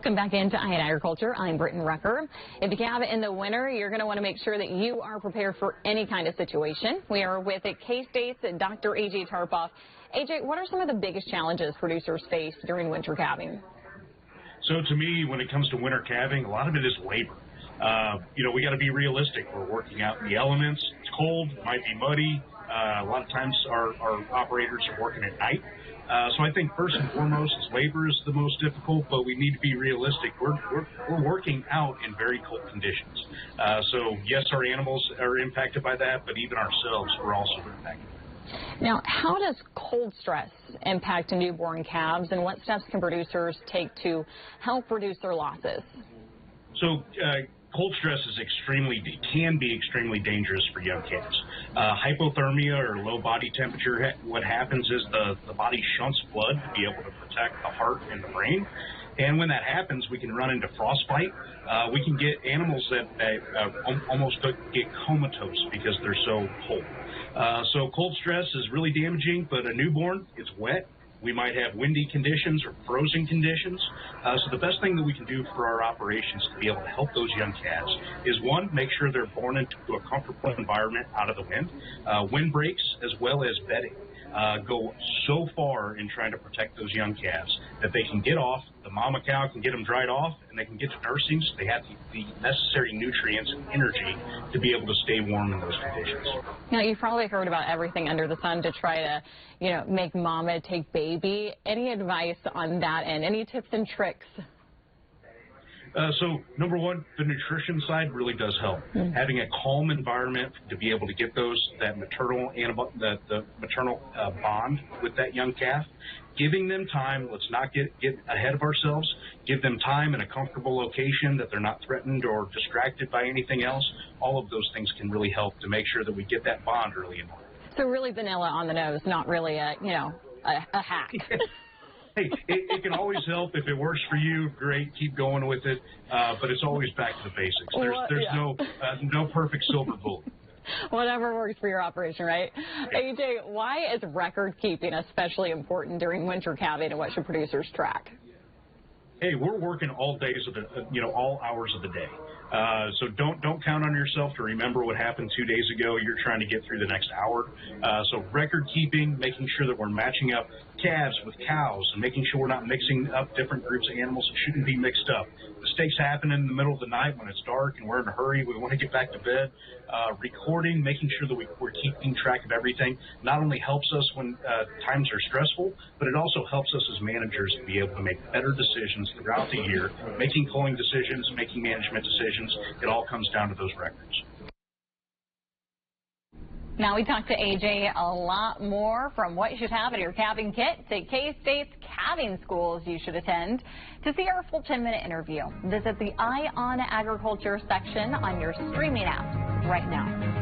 Welcome back into Eye on Agriculture. I'm Britton Rucker. If you calve in the winter, you're going to want to make sure that you are prepared for any kind of situation. We are with K-State's Dr. A.J. Tarpoff. A.J., what are some of the biggest challenges producers face during winter calving? So to me, when it comes to winter calving, a lot of it is labor. We got to be realistic. We're working out in the elements. It's cold, it might be muddy. A lot of times our operators are working at night. So I think first and foremost, labor is the most difficult, but we need to be realistic. We're working out in very cold conditions. So yes, our animals are impacted by that, but even ourselves, we're also impacted. Now, how does cold stress impact newborn calves, and what steps can producers take to help reduce their losses? So cold stress can be extremely dangerous for young calves. Hypothermia or low body temperature, what happens is the body shunts blood to be able to protect the heart and the brain. And when that happens, we can run into frostbite. We can get animals that almost get comatose because they're so cold. So cold stress is really damaging, but a newborn, it's wet. We might have windy conditions or frozen conditions. So the best thing that we can do for our operations to be able to help those young calves is, one, make sure they're born into a comfortable environment out of the wind. Windbreaks as well as bedding go so far in trying to protect those young calves that they can get off, the mama cow can get them dried off, and they can get to nursing so they have the necessary nutrients and energy to be able to stay warm in those conditions. Now, you've probably heard about everything under the sun to try to, make mama take baby. Any advice on that end? Any tips and tricks? So number one, the nutrition side really does help. Having a calm environment to be able to get that maternal bond with that young calf. Giving them time. Let's not get ahead of ourselves. Give them time in a comfortable location that they're not threatened or distracted by anything else. All of those things can really help to make sure that we get that bond early in life. So really vanilla on the nose, not really a hack. Hey, it can always help. If it works for you, great, keep going with it. But it's always back to the basics. There's no perfect silver bullet. Whatever works for your operation, right? Yeah. AJ, why is record keeping especially important during winter calving, and what should producers track? Hey, we're working all days of all hours of the day. So don't count on yourself to remember what happened 2 days ago. You're trying to get through the next hour. So record keeping, making sure that we're matching up calves with cows and making sure we're not mixing up different groups of animals that shouldn't be mixed up. Mistakes happen in the middle of the night when it's dark and we're in a hurry. We want to get back to bed. Recording, making sure that we're keeping track of everything not only helps us when times are stressful, but it also helps us as managers to be able to make better decisions throughout the year, making culling decisions, making management decisions. It all comes down to those records. Now we talked to AJ a lot more from what you should have in your calving kit to K-State's calving schools you should attend. To see our full 10-minute interview, visit the Eye on Agriculture section on your streaming app right now.